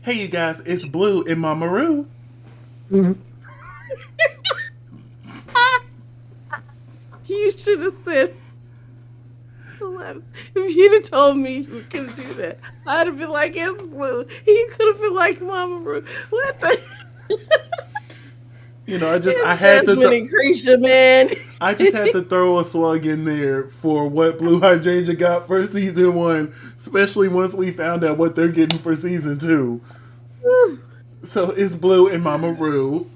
Hey, you guys, it's Blue and Mama Roo. Mhm. You should have said Aladdin. If you'd have told me you were gonna do that, I'd have been like, "It's blue." You could have been like, "Mama Ru." What the? I It's had to, Desmond and Creature, man. I just had to throw a slug in there for what Blue Hydrangea got for season one, especially once we found out what they're getting for season two. So it's Blue and Mama Roo.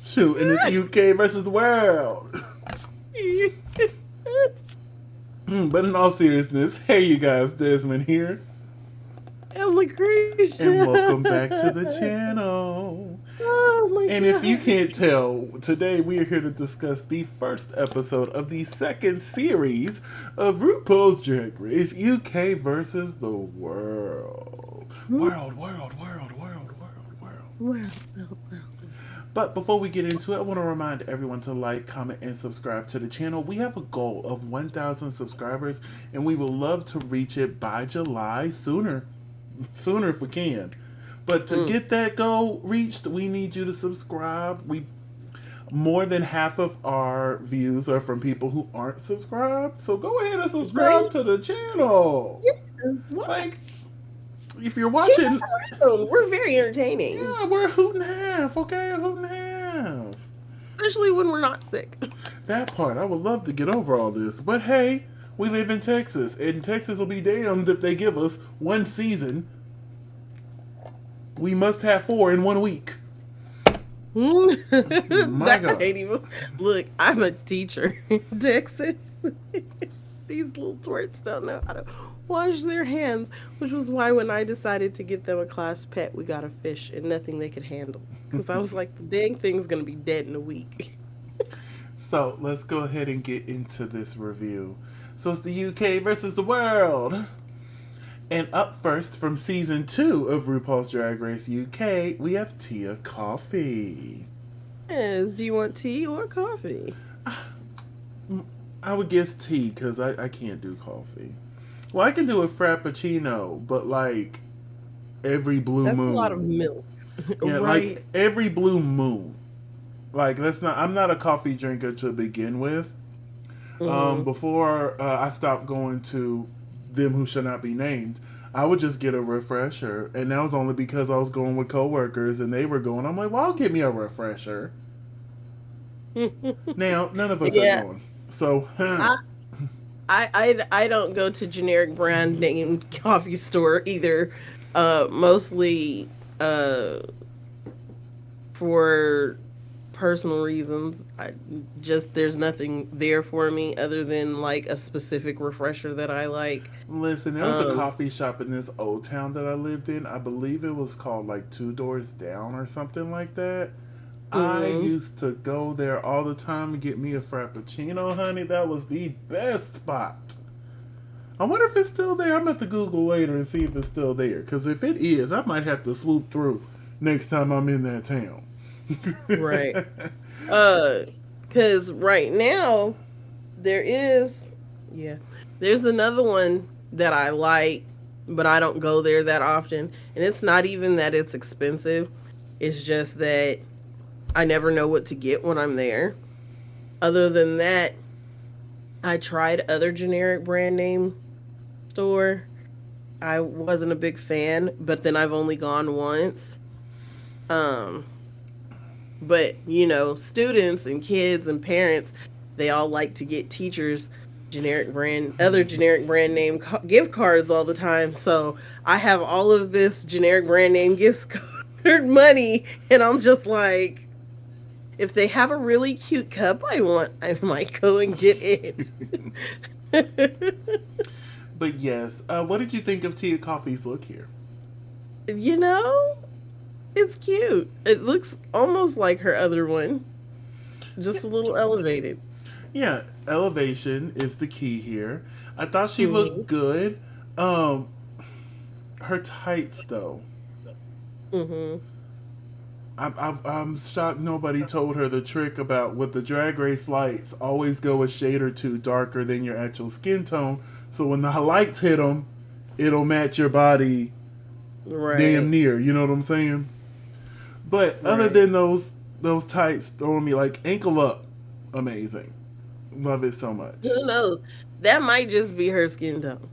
Shoot, and it's UK versus the world. But in all seriousness, hey, you guys, Desmond here, And and welcome back to LaCresha. the channel. Oh my And if you god. can't tell, today we are here to discuss the first episode of the second series of RuPaul's Drag Race UK versus the world. World, world, world, world, world, world. Well. But before we get into it, I want to remind everyone to like, comment, and subscribe to the channel. We have a goal of 1,000 subscribers, and we would love to reach it by July, sooner if we can. But to get that goal reached, we need you to subscribe. We More than half of our views are from people who aren't subscribed. So go ahead and subscribe Right? to the channel. Yes. Like, if you're Keep us watching, around. We're very entertaining, yeah, we're a hoot and a half, okay? A hoot and a half. especially when we're not sick. That part, I would love to get over all this. But hey, we live in Texas, and Texas will be damned if they give us one season. We must have four in 1 week. My That God. ain't even. Look, I'm a teacher in Texas. These little twerts don't know how to wash their hands, which was why when I decided to get them a class pet, we got a fish and nothing they could handle. Because I was like, the dang thing's gonna be dead in a week. So let's go ahead and get into this review. So it's the UK versus the world. And up first from season 2 of RuPaul's Drag Race UK, we have Tia Coffee. Yes, do you want tea or coffee? I would guess tea because I can't do coffee. Well, I can do a frappuccino, but like every blue That's a lot of moon. milk, Yeah, right? like every blue moon. Like that's not. I'm not a coffee drinker to begin with. Mm-hmm. Before I stopped going to them who should not be named, I would just get a refresher, and that was only because I was going with coworkers and they were going. I'm like, well, I'll get me a refresher. Now none of us are Yeah, going, so I, I don't go to generic brand name coffee store either. Mostly for personal reasons. I just there's nothing there for me other than like a specific refresher that I like. listen. There was a Um, coffee shop in this old town that I lived in. I believe it was called like Two Doors Down or something like that. I mhm. used to go there all the time and get me a frappuccino, honey. That was the best spot. I wonder if it's still there. I'm at the Google later and see if it's still there. Because if it is, I might have to swoop through next time I'm in that town. Right. Uh, cause right now there is, yeah, there's another one that I like, but I don't go there that often. And it's not even that it's expensive. It's just that I never know what to get when I'm there. Other than that, I tried other generic brand name store. I wasn't a big fan, but then I've only gone once. Um, but students and kids and parents, they all like to get teachers other generic brand name gift cards all the time. So I have all of this generic brand name gift card money, and I'm just like, if they have a really cute cup I might go and get it. But yes, what did you think of Tia Coffee's look here? you know, it's cute. It looks almost like her other one, Yeah, just a little elevated. yeah, elevation is the key here. I thought she Mhm. looked good. Um, her tights though. Mhm. I'm shocked nobody told her the trick about with the drag race lights. Always go a shade or two darker than your actual skin tone, so when the lights hit them, it'll match your body damn Right. near. You know what I'm saying? But other Right. than those tights throwing me like ankle up, amazing. Love it so much. Who knows? That might just be her skin tone.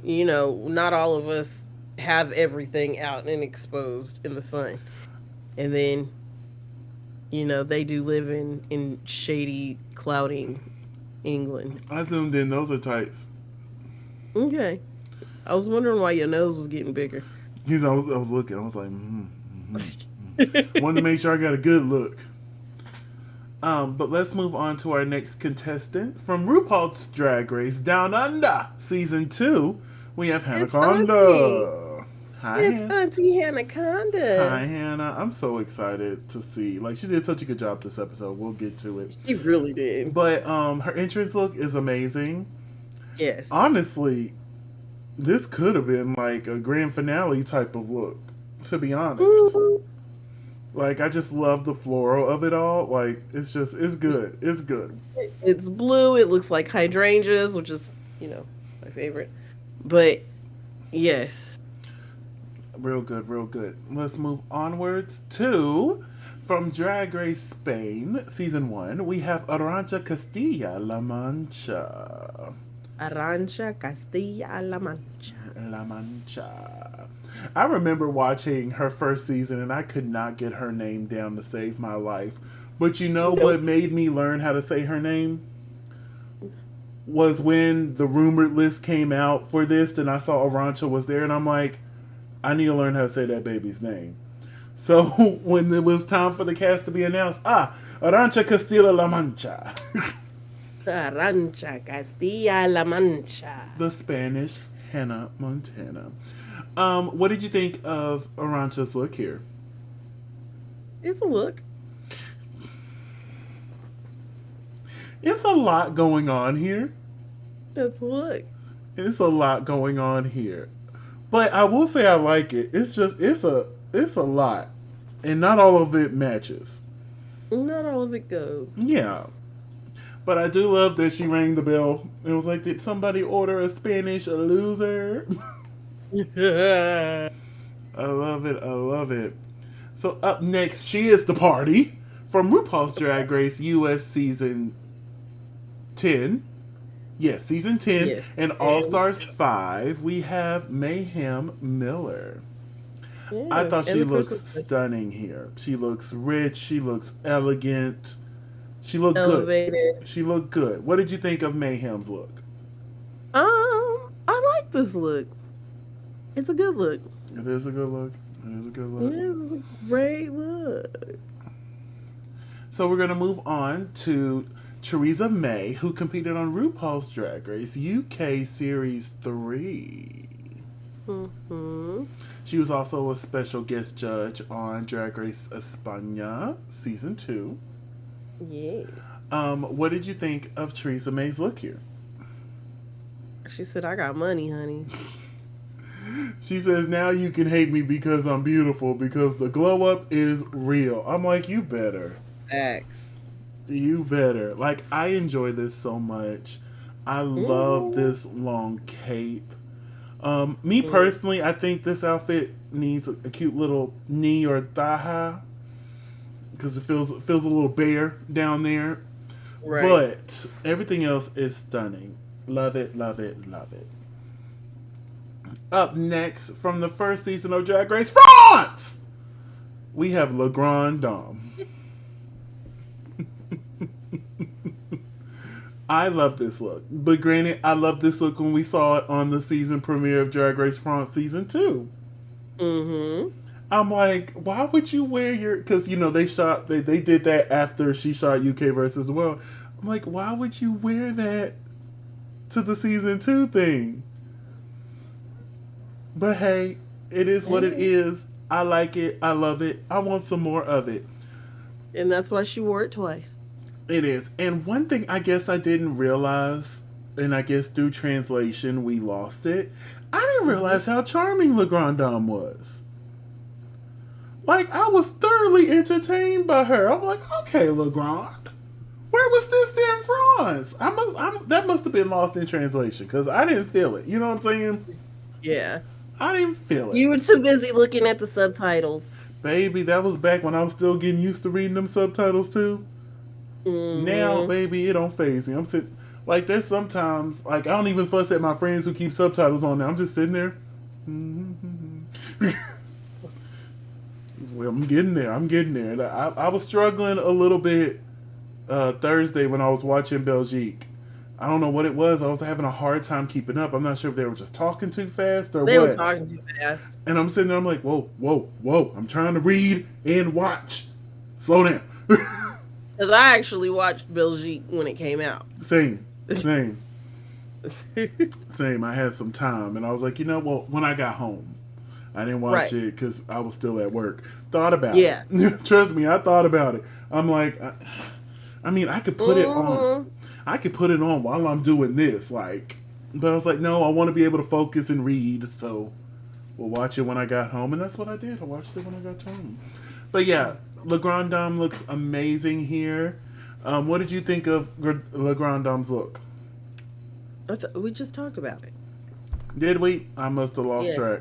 Not all of us have everything out and exposed in the sun. And then, they do live in shady, cloudy England. I zoomed in. Those are tights. Okay. I was wondering why your nose was getting bigger. You know, I was looking. I was like, wanted to make sure I got a good look. But let's move on to our next contestant from RuPaul's Drag Race Down Under season 2. We have It's Auntie. Hanaconda. Hi, It's Han. Auntie Hi, Anaconda. Hannah. I'm so excited to see. Like, she did such a good job this episode. We'll get to it. She really did. But her entrance look is amazing. Yes. Honestly, this could have been like a grand finale type of look. To be honest, Mhm. like I just love the floral of it all. Like it's good. It's good. It's blue. It looks like hydrangeas, which is, my favorite. But yes. Real good, real good. Let's move onwards to from Drag Race Spain, season 1. We have Arancha Castilla La Mancha. Arancha Castilla-La Mancha. La Mancha. I remember watching her first season and I could not get her name down to save my life. But you know what Nope. made me learn how to say her name? Was when the rumored list came out for this, and I saw Arancha was there, and I'm like, I need to learn how to say that baby's name. So when it was time for the cast to be announced, Arancha Castilla La Mancha. Arancha Castilla-La Mancha. The Spanish Hannah Montana. What did you think of Arancha's look here? It's a look. It's a lot going on here. It's a look. It's a lot going on here. But I will say I like it. It's a lot. And not all of it matches. Not all of it goes. Yeah. But I do love that she rang the bell. It was like, did somebody order a Spanish loser? I love it. I love it. So up next, she is the party from RuPaul's Drag Race US season 10. Yes, season 10 Yes. and All Stars 5. We have Mayhem Miller. I Yeah. thought And she the looks Christmas stunning here. She looks rich. She looks elegant. She looked good. elevated. She looked good. What did you think of Mayhem's look? I like this look. It's a good look. It is a good look. It is a good look. It's a great look. So we're going to move on to Theresa May, who competed on RuPaul's Drag Race UK Series 3. Mm-hmm. She was also a special guest judge on Drag Race España Season 2. Yes. What did you think of Theresa May's look here? She said, I got money, honey. She says, now you can hate me because I'm beautiful, because the glow up is real. I'm like, you better. Facts. You better. Like, I enjoy this so much. I love this long cape. Me personally, I think this outfit needs a cute little knee or thigh high because it feels a little bare down there. Right. But everything else is stunning. Love it, love it, love it. Up next, from the first season of Drag Race France, we have Le Grand Dame. I love this look. But granted, I love this look when we saw it on the season premiere of Drag Race France Season 2. Mm-hmm. I'm like, why would you wear your... Because, they did that after she shot UK versus the World. I'm like, why would you wear that to the Season 2 thing? But hey, it is what it is. I like it. I love it. I want some more of it. And that's why she wore it twice. It is. And one thing I guess I didn't realize, and I guess through translation we lost it, I didn't realize how charming Le Grand Dame was. Like, I was thoroughly entertained by her. I'm like, okay, Le Grand, where was this in France? That must have been lost in translation because I didn't feel it. You know what I'm saying? Yeah. I didn't feel it. You were too busy looking at the subtitles. Baby, that was back when I was still getting used to reading them subtitles too. Now, Mm-hmm. baby, it don't faze me. I'm sitting like there's sometimes like I don't even fuss at my friends who keep subtitles on there. I'm just sitting there. Well, I'm getting there. I'm getting there. Like, I was struggling a little bit Thursday when I was watching Belgique. I don't know what it was. I was having a hard time keeping up. I'm not sure if they were just talking too fast or They were what. talking too fast. And I'm sitting there. I'm like, whoa, whoa, whoa. I'm trying to read and watch. Slow down. Because I actually watched Belgique when it came out. Same, same, same. I had some time, and I was like, you know, well, when I got home, I didn't watch Right. it because I was still at work. Thought about Yeah. it. Trust me, I thought about it. I'm like, I mean, I could put it on. Mm-hmm. I could put it on while I'm doing this, like. But I was like, no, I want to be able to focus and read, so we'll watch it when I got home, and that's what I did. I watched it when I got home. But yeah, Le Grand Dame looks amazing here. What did you think of Le Grand Dame's look? We just talked about it. Did we? I must have lost Yeah. track.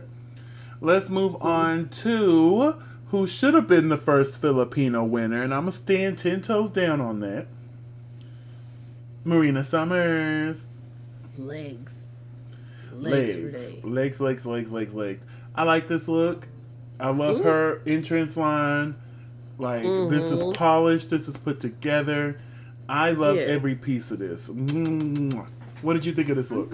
Let's move Mhm. on to who should have been the first Filipino winner, and I'm going to stand 10 toes down on that. Marina Summers. Legs. Legs for Legs. days. Legs, legs, legs, legs, legs. I like this look. I love Mm-hmm. her entrance line. Like, this is Mm-hmm. polished. This is put together. I love Yeah. every piece of this. Mwah. What did you think of this look?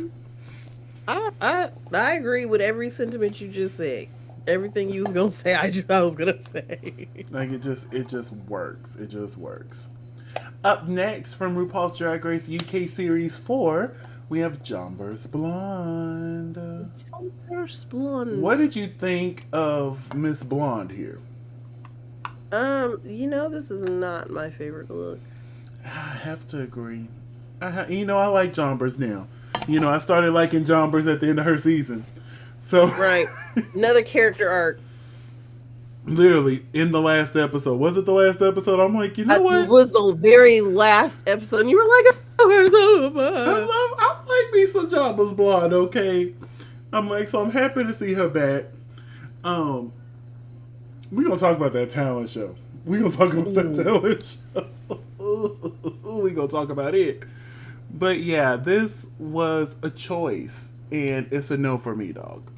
I agree with every sentiment you just said. Everything you was gonna say, I was gonna say. Like, it just works. It just works. Up next from RuPaul's Drag Race UK Series 4, we have Jombers Blonde. First blonde. What did you think of Miss Blonde here? This is not my favorite look. I have to agree. I like Jombers now. I started liking Jombers at the end of her season. So, Right. Another character arc. literally, in the last episode. Was it the last episode? I'm like, you know what? Was the very last episode, and you were like, "Oh, it's over." I like me some Jombers Blonde, okay? I'm like, so I'm happy to see her back. We're going to talk about that talent show. We're going to talk about that talent show. We're going to talk about it. But yeah, this was a choice, and it's a no for me, dog.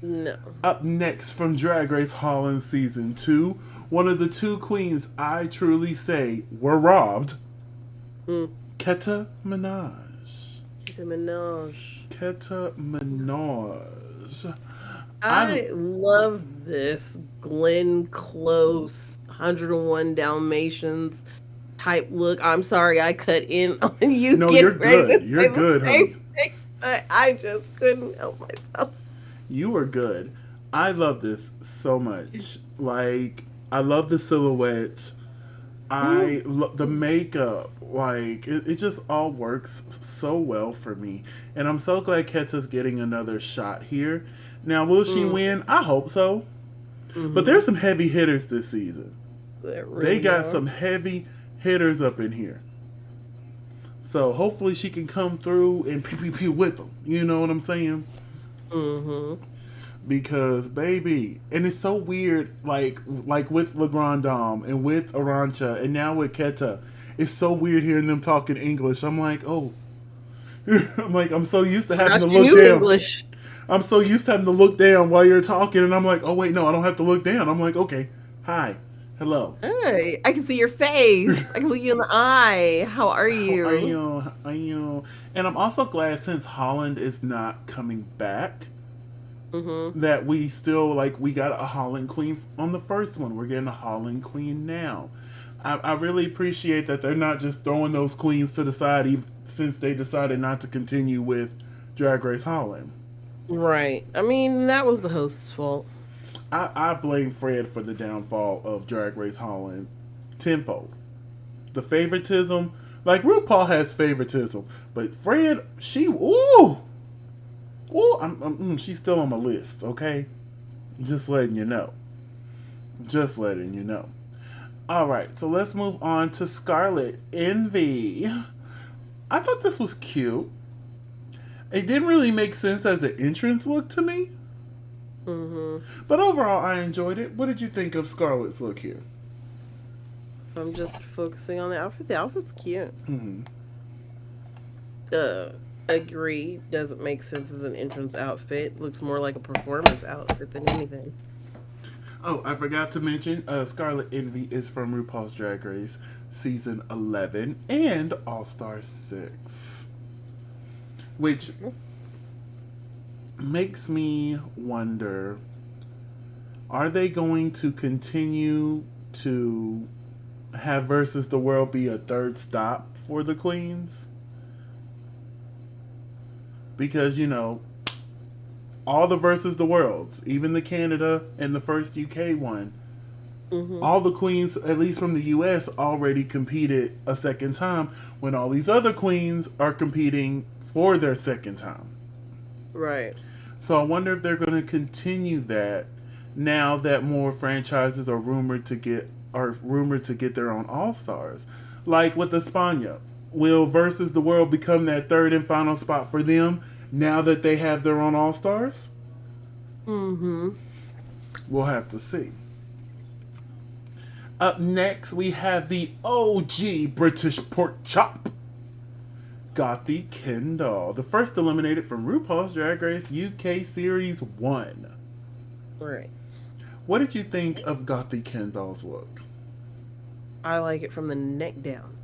No. Up next from Drag Race Holland Season 2, one of the two queens I truly say were robbed, Keta Minaj. Minaj. Keta Minaj. I love this Glenn Close 101 Dalmatians type look. I'm sorry I cut in on you. No, getting you're ready good. to You're say the good, same honey. thing, but I just couldn't help myself. You were good. I love this so much. Like, I love the silhouette. I love the makeup. Like, it just all works so well for me. And I'm so glad Keta's getting another shot here. Now, will she win? I hope so. But there's some heavy hitters this season. They got some heavy hitters up in here. So hopefully she can come through and PPP with them. You know what I'm saying? Mm-hmm. Because baby, and it's so weird, like with Le Grand Dame and with Arancha and now with Keta, it's so weird hearing them talking English. I'm like, oh, I'm so used to having Not to you look knew down. English. I'm so used to having to look down while you're talking, and I'm like, oh wait, no, I don't have to look down. I'm like, okay, hi, hello. Hey, I can see your face. I can look you in the eye. How are you? How are you? How are you? And I'm also glad since Holland is not coming back, Mm-hmm. that we still we got a Holland Queen on the first one. We're getting a Holland Queen now. I really appreciate that they're not just throwing those queens to the side since they decided not to continue with Drag Race Holland. Right. I mean, that was the host's fault. I blame Fred for the downfall of Drag Race Holland tenfold. The favoritism, like RuPaul has favoritism, but Fred, she's still on my list, okay? Just letting you know. Just letting you know. Alright, so let's move on to Scarlet Envy. I thought this was cute. It didn't really make sense as an entrance look to me. Mm-hmm. But overall, I enjoyed it. What did you think of Scarlett's look here? If I'm just focusing on the outfit's cute. Hmm. Uh, agree. Doesn't make sense as an entrance outfit. Looks more like a performance outfit than anything. Oh, I forgot to mention, Scarlet Envy is from RuPaul's Drag Race season 11 and All Star 6, which makes me wonder, are they going to continue to have Versus the World be a third stop for the queens? Because, all the Versus the Worlds, even the Canada and the first UK one, Mm-hmm. all the queens, at least from the US, already competed a second time when all these other queens are competing for their second time. Right. So I wonder if they're going to continue that now that more franchises are rumored to get their own All Stars. Like with Espana. Will Versus the World become that third and final spot for them now that they have their own All Stars? Mm-hmm. We'll have to see. Up next, we have the OG British pork chop, Gothy Kendall, the first eliminated from RuPaul's Drag Race UK Series 1. Right. What did you think of Gothy Kendall's look? I like it from the neck down.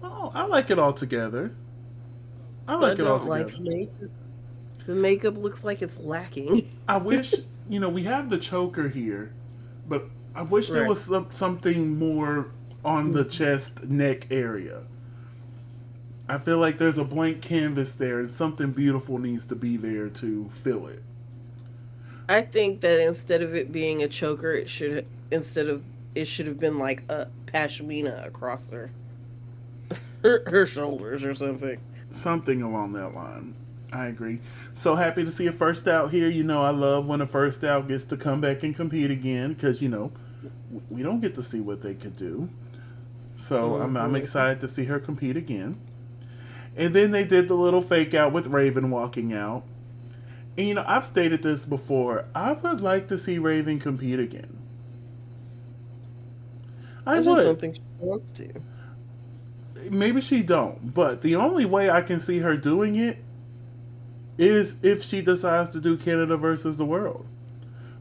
Oh, I like it all together. I I like it all don't like together. the makeup looks like it's lacking. I wish, we have the choker here, but I wish there Right. was something more on the chest, neck area. I feel like there's a blank canvas there and something beautiful needs to be there to fill it. I think that instead of it being a choker, it should have been like a pashmina across her shoulders or something. Something along that line. I agree. So happy to see a first out here. I love when a first out gets to come back and compete again because, we don't get to see what they could do. So I'm Mm-hmm. excited to see her compete again. And then they did the little fake out with Raven walking out. And, I've stated this before. I would like to see Raven compete again. I I just would. don't think she wants to. Maybe she don't. But the only way I can see her doing it is if she decides to do Canada versus the world.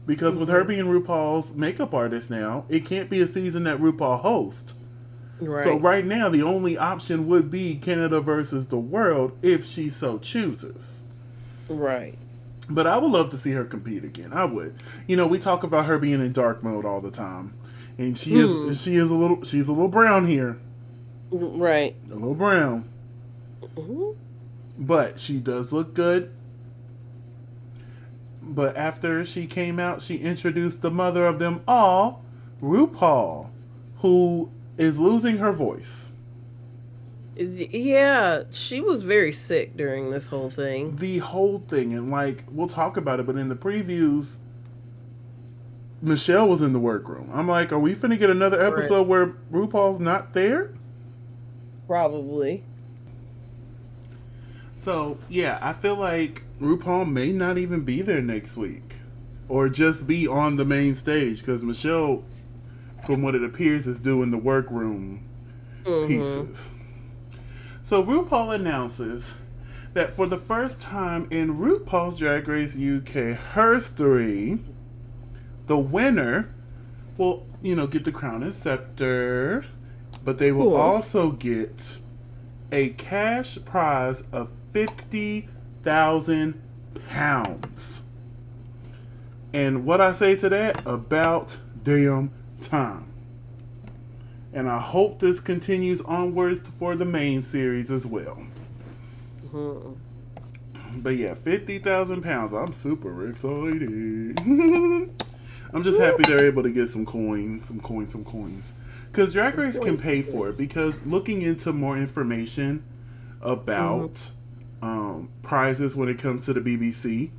Because with her Mm-hmm. being RuPaul's makeup artist now, it can't be a season that RuPaul hosts. So Right. right now, the only option would be Canada versus the world if she so chooses. Right. But I would love to see her compete again. I would. We talk about her being in dark mode all the time, and she is Hmm. she is a little she's a little brown here, Right. a little brown, Hmm. but she does look good. But after she came out, she introduced the mother of them all, RuPaul, who is losing her voice. Yeah, she was very sick during this whole thing. The whole thing, and we'll talk about it, but in the previews, Michelle was in the workroom. I'm like, are we finna get another Right. episode where RuPaul's not there? Probably. So, yeah, I feel like RuPaul may not even be there next week. Or just be on the main stage, because Michelle, from what it appears, is doing the workroom Mm-hmm. pieces. So, RuPaul announces that for the first time in RuPaul's Drag Race UK history, the winner will, get the crown and scepter, but they will Cool. also get a cash prize of £50,000. And what I say to that, about damn time. And I hope this continues onwards for the main series as well. Hmm. But yeah, £50,000. I'm super excited. I'm just happy they're able to get some coins, some coins, some coins. Because Drag Race can pay for it. Because looking into more information Hmm. about prizes when it comes to the BBC,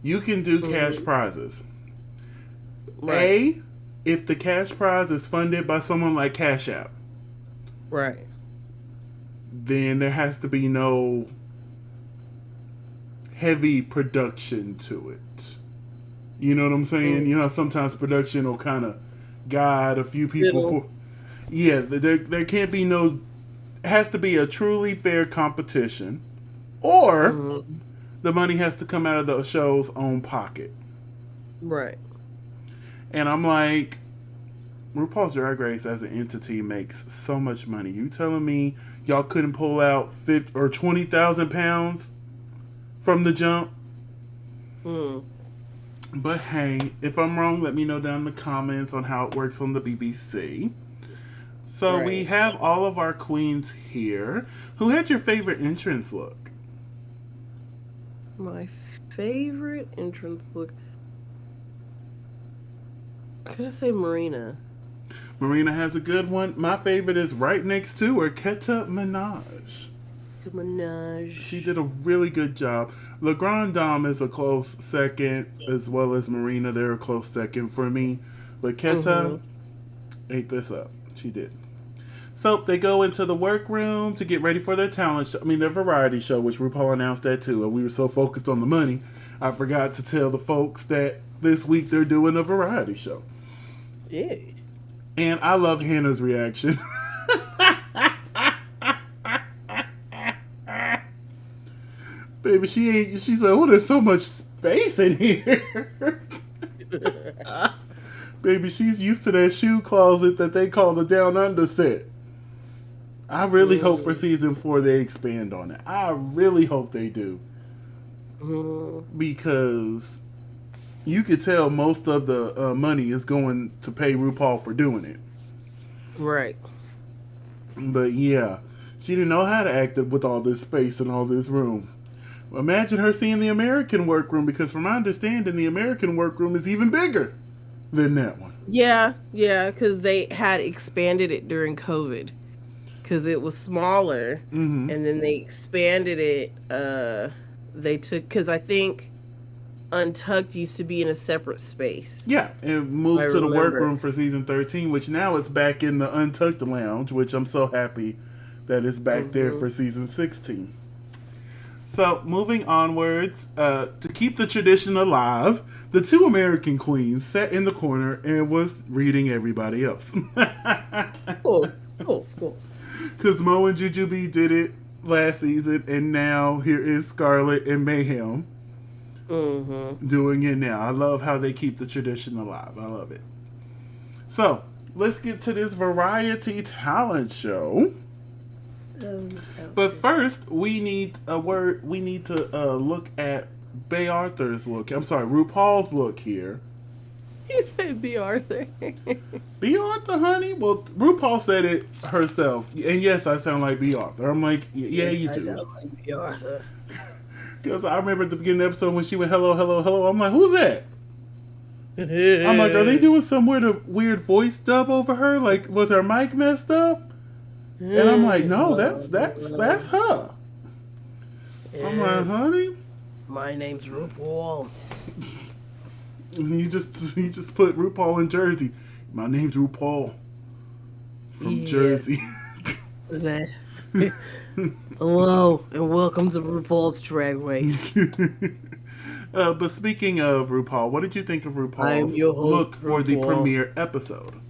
you can do cash Hmm. prizes. Right. A, if the cash prize is funded by someone like Cash App, Right. then there has to be no heavy production to it. You know what I'm saying? You know, sometimes production will kind of guide a few people Little. for. Yeah, there can't be no. It has to be a truly fair competition, or Mm-hmm. the money has to come out of the show's own pocket. Right. And I'm like, RuPaul's Drag Race as an entity makes so much money. You telling me y'all couldn't pull out 50 or 20,000 pounds from the jump? Mm. But hey, if I'm wrong, let me know down in the comments on how it works on the BBC. So we Right. have all of our queens here. Who had your favorite entrance look? My favorite entrance look. I'm gonna say Marina. Marina has a good one. My favorite is right next to her, Keta Minaj. She Minaj. did a really good job. Le Grand Dame is a close second, as well as Marina. They're a close second for me. But Keta Mm-hmm. ate this up. She did. So they go into the workroom to get ready for their talent show. I mean, their variety show, which RuPaul announced that too. And we were so focused on the money, I forgot to tell the folks that this week they're doing a variety show. Yeah. And I love Hannah's reaction. Baby, she ain't. She's like, oh, there's so much space in here. Baby, she's used to that shoe closet that they call the down under set. I really hope for Mm-hmm. season 4 they expand on it. I really hope they do. Because you could tell most of the money is going to pay RuPaul for doing it. Right. But yeah, she didn't know how to act with all this space and all this room. Imagine her seeing the American workroom, because from my understanding, the American workroom is even bigger than that one. Yeah, yeah, because they had expanded it during COVID because it was smaller, Mm-hmm. and then they expanded it. They took because I think Untucked used to be in a separate space. Yeah, and I moved to the remember. workroom for season 13, which now is back in the Untucked Lounge, which I'm so happy that it's back there Hmm. for season 16. So, moving onwards, to keep the tradition alive, the two American queens sat in the corner and was reading everybody else. Cool, cool, cool. Because Mo and Jujubee did it last season, and now here is Scarlett and Mayhem Hmm. doing it now. I love how they keep the tradition alive. I love it. So, let's get to this variety talent show. But first, we need a word. We need to look at Bay Arthur's look. I'm sorry, RuPaul's look here. You said B. Arthur. B. Arthur, honey? Well, RuPaul said it herself. And yes, I sound like B. Arthur. I'm like, yeah, you I sound do. like B. Arthur. Because I remember at the beginning of the episode when she went, hello, hello, hello. I'm like, who's that? I'm like, are they doing some weird voice dub over her? Like, was her mic messed up? And I'm like, no, that's her. I'm like, Yes. honey, My name's RuPaul. you just put RuPaul in Jersey. My name's RuPaul from Yeah. Jersey. Hello and welcome to RuPaul's Drag Race. But speaking of RuPaul, what did you think of I'm RuPaul's your host, look for the RuPaul. premiere episode?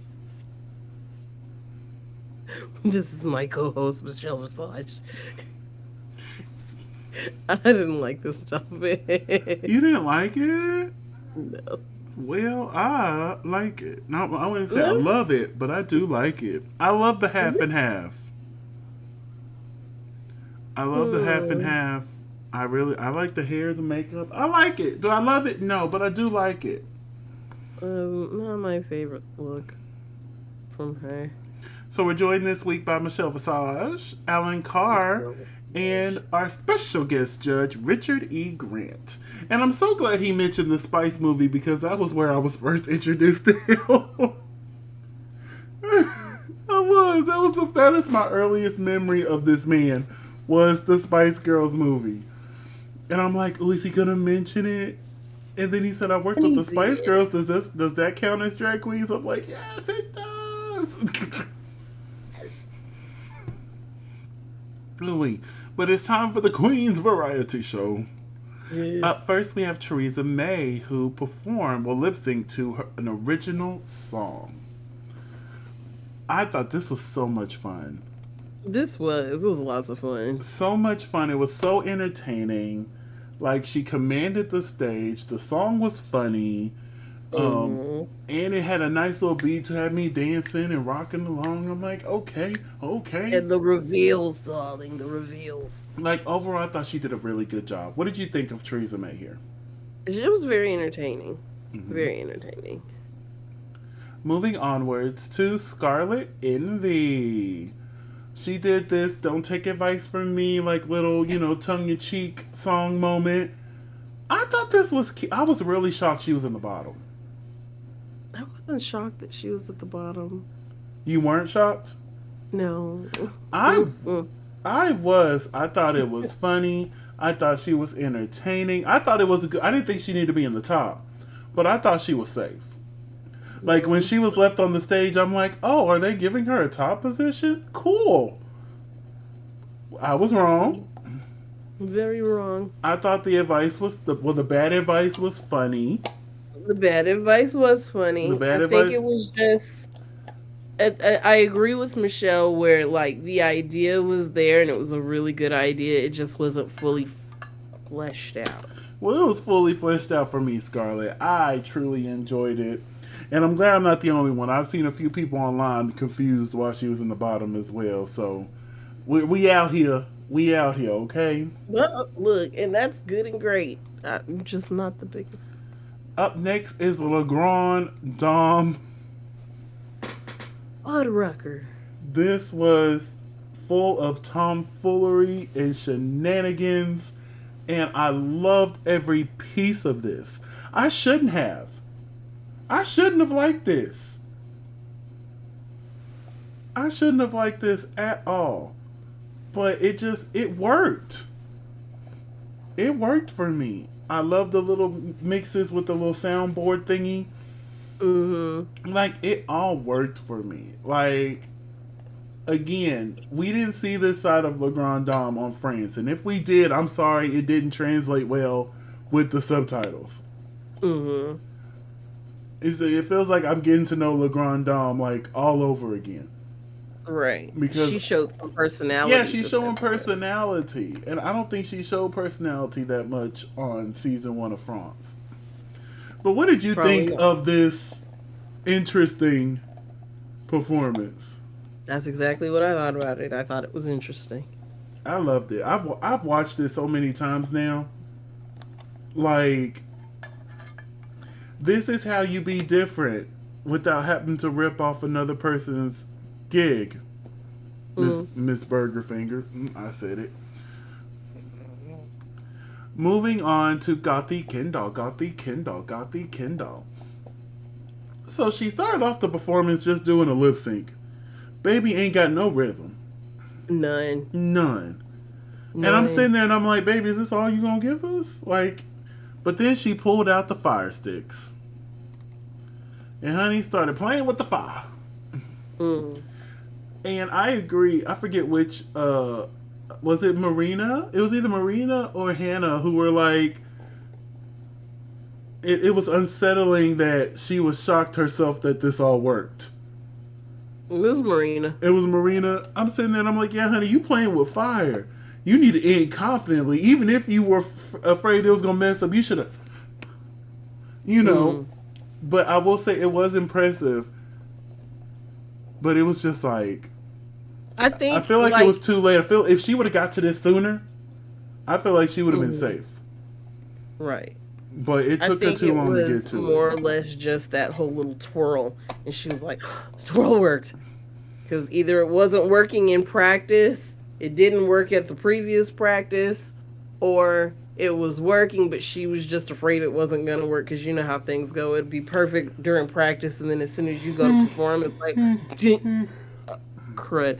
This is my co-host Michelle Visage. I didn't like this outfit. You didn't like it? No. Well, I like it. No, I wouldn't say I love it, but I do like it. I love the half and half. I love the half and half. I like the hair, the makeup. I like it. Do I love it? No, but I do like it. Not my favorite look from her. So we're joined this week by Michelle Visage, Alan Carr, and our special guest judge, Richard E. Grant. And I'm so glad he mentioned the Spice movie, because that was where I was first introduced to him. That is my earliest memory of this man, was the Spice Girls movie. And I'm like, oh, is he gonna mention it? And then he said, I worked with the Spice Girls. Does that count as drag queens? I'm like, yes, it does. Louis. But it's time for the Queen's Variety Show. Yes. First, we have Theresa May, who performed, well, lip synced to an original song. I thought this was so much fun. This was lots of fun. So much fun. It was so entertaining. Like, she commanded the stage. The song was funny. Um, Hmm. and it had a nice little beat to have me dancing and rocking along. I'm like, okay, okay. And the reveals, darling, the reveals. Like, overall, I thought she did a really good job. What did you think of Theresa May here? It was very entertaining. Hmm. Very entertaining. Moving onwards to Scarlet Envy. She did this "Don't Take Advice from Me" like little, tongue in cheek song moment. I thought this was cute. I was really shocked she was in the bottom. I wasn't shocked that she was at the bottom. You weren't shocked? No. I Mm-mm. I was. I thought it was funny. I thought she was entertaining. I thought it was a good. I didn't think she needed to be in the top, but I thought she was safe. Like when she was left on the stage, I'm like, oh, are they giving her a top position? Cool. I was wrong. Very wrong. I thought the advice was the bad advice was funny. The bad advice was The funny. I bad think advice, it was just. I agree with Michelle where like the idea was there and it was a really good idea. It just wasn't fully fleshed out. well, it was fully fleshed out for me, Scarlett. I truly enjoyed it. And I'm glad I'm not the only one. I've seen a few people online confused why she was in the bottom as well. So we out here. We out here, okay? Well, look, and that's good and great. I'm just not the biggest. Up next is LeGrand Dom. Odd Rucker. This was full of tomfoolery and shenanigans, and I loved every piece of this. I shouldn't have. I shouldn't have liked this. I shouldn't have liked this at all. But it worked. It worked for me. I love the little mixes with the little soundboard thingy. Mm-hmm. Like, it all worked for me. Like, again, we didn't see this side of LeGrand Dom on France. And if we did, I'm sorry, it didn't translate well with the subtitles. Mm-hmm. It feels like I'm getting to know LeGrand Dom, like, all over again. Right. Because She showed some yeah, personality she's this showing episode. personality, and I don't think she showed personality that much on season 1 of France. But what did you Probably think not. of this interesting performance? That's exactly what I thought about it. I thought it was interesting. I loved it. I've watched it so many times now. Like, this is how you be different without having to rip off another person's gig. Mm. Miss Burgerfinger, I said it. Moving on to Gothi Kendall, Gothi Kendall, Gothi Kendall. So she started off the performance just doing a lip sync. Baby ain't got no rhythm. None. None. And I'm None. sitting there and I'm like, baby, is this all you gonna give us? Like, but then she pulled out the fire sticks. And honey started playing with the fire. Mm. And I agree. I forget which, was it Marina? It was either Marina or Hannah who were like, it was unsettling that she was shocked herself that this all worked. It was Marina. It was Marina. I'm sitting there and I'm like, yeah, honey, you playing with fire. You need to end confidently. Even if you were afraid it was going to mess up, you should have, you know. Mm. But I will say it was impressive. But it was just like, I I think feel like it like was too late. I feel if she would have got to this sooner, I feel like she would have been mhm. safe. Right. But it I took her think too it long to get was to more or it. less just that whole little twirl, and she was like, "The twirl worked," because either it wasn't working in practice, it didn't work at the previous practice, or it was working, but she was just afraid it wasn't gonna work because you know how things go. It'd be perfect during practice, and then as soon as you go to perform, it's like, crud.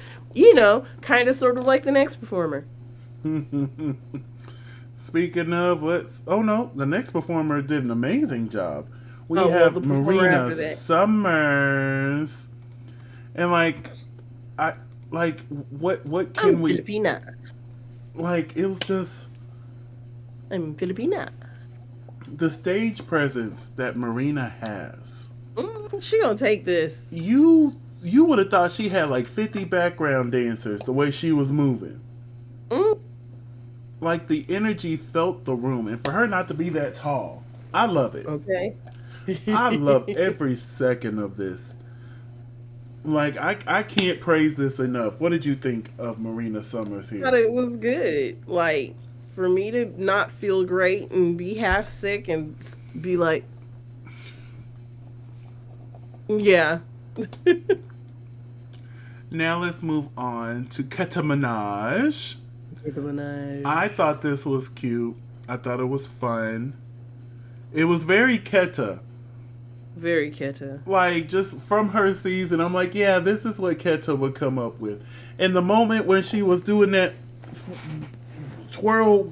Kind of sort of like the next performer. Speaking of, let's. Oh no, the next performer did an amazing job. We Oh well, have the performer Marina after that. Summers, and I like what I'm can we Filipina. like? It was just I'm Filipina. The stage presence that Marina has. She gonna take this. You would have thought she had like 50 background dancers the way she was moving. Mm, Like the energy felt the room, and for her not to be that tall, I love it. okay. I love every second of this. Like I can't praise this enough. What did you think of Marina Summers Thought here? it was good. Like for me to not feel great and be half sick and be like, yeah. Now let's move on to Keta Minaj. I thought this was cute. I thought it was fun. It was very Keta. Very Keta. Like, just from her season, I'm like, yeah, this is what Keta would come up with. And the moment when she was doing that twirl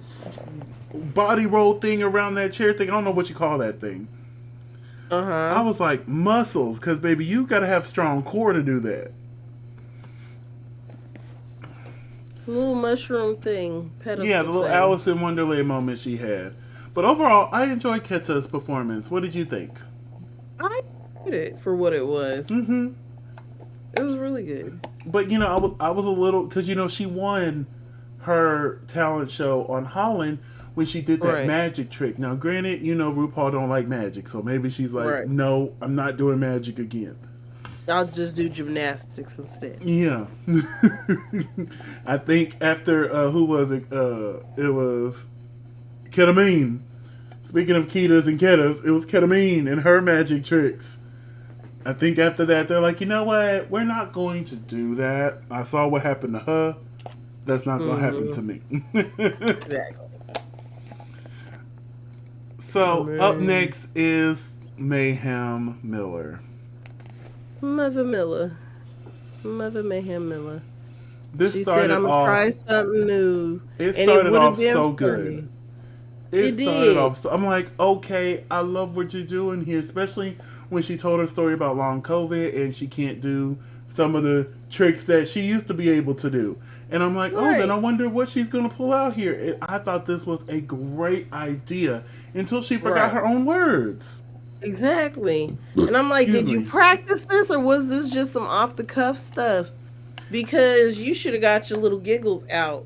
body roll thing around that chair thing, I don't know what you call that thing. I Uh-huh. was like, muscles, because baby, you got to have strong core to do that. Little mushroom thing, Yeah, pedestal the little thing. Alice in Wonderland moment she had. But overall, I enjoyed Keta's performance. What did you think? I did it for what it was. Mm-hmm. It was really good. But I was a little because she won her talent show on Holland when she did that Right. magic trick. Now, granted, RuPaul don't like magic, so maybe she's like, Right. "No, I'm not doing magic again." I'll just do gymnastics instead. Yeah, I think after who was it? It was Ketamine. Speaking of Ketas and Ketas, it was Ketamine and her magic tricks. I think after that, they're like, you know what? We're not going to do that. I saw what happened to her. That's not going to happen Mm-hmm. to me. Exactly. So, up Man. next is Mayhem Miller. Mother Miller. Mother Mayhem Miller. This She said, started I'm going to try off, something new. it And it started would have off been so good. funny. It It started did. off so, I'm like, okay, I love what you're doing here, especially when she told her story about long COVID and she can't do some of the tricks that she used to be able to do. And I'm like, oh, then I Right. wonder what she's going to pull out here. I thought this was a great idea until she forgot Right. her own words. Exactly. And I'm like, Excuse did you me. practice this or was this just some off the cuff stuff? Because you should have got your little giggles out